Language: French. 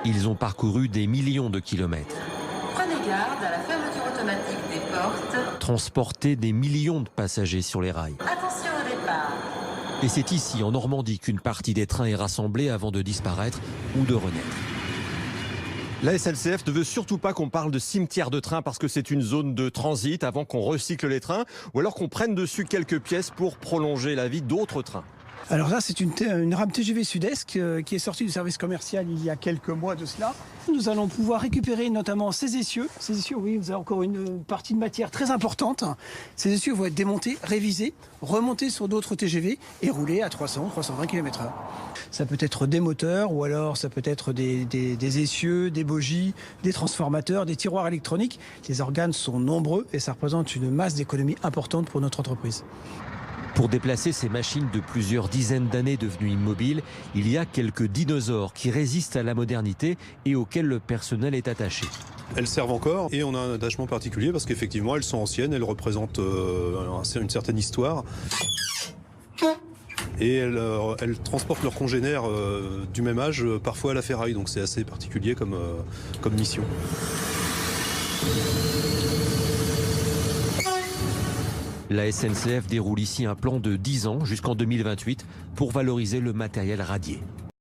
Ils ont parcouru des millions de kilomètres. Prenez garde à la fermeture automatique des portes. Transporté des millions de passagers sur les rails. Attention au départ. Et c'est ici, en Normandie, qu'une partie des trains est rassemblée avant de disparaître ou de renaître. La SNCF ne veut surtout pas qu'on parle de cimetière de train parce que c'est une zone de transit avant qu'on recycle les trains ou alors qu'on prenne dessus quelques pièces pour prolonger la vie d'autres trains. Alors là, c'est une rame TGV Sud-Est qui est sortie du service commercial il y a quelques mois de cela. Nous allons pouvoir récupérer notamment ces essieux. Ces essieux, oui, vous avez encore une partie de matière très importante. Ces essieux vont être démontés, révisés, remontés sur d'autres TGV et rouler à 300-320 km/h. Ça peut être des moteurs ou alors ça peut être des essieux, des bogies, des transformateurs, des tiroirs électroniques. Les organes sont nombreux et ça représente une masse d'économie importante pour notre entreprise. Pour déplacer ces machines de plusieurs dizaines d'années devenues immobiles, il y a quelques dinosaures qui résistent à la modernité et auxquels le personnel est attaché. Elles servent encore et on a un attachement particulier parce qu'effectivement elles sont anciennes, elles représentent une certaine histoire. Et elles transportent leurs congénères du même âge, parfois à la ferraille, donc c'est assez particulier comme mission. La SNCF déroule ici un plan de 10 ans jusqu'en 2028 pour valoriser le matériel radié.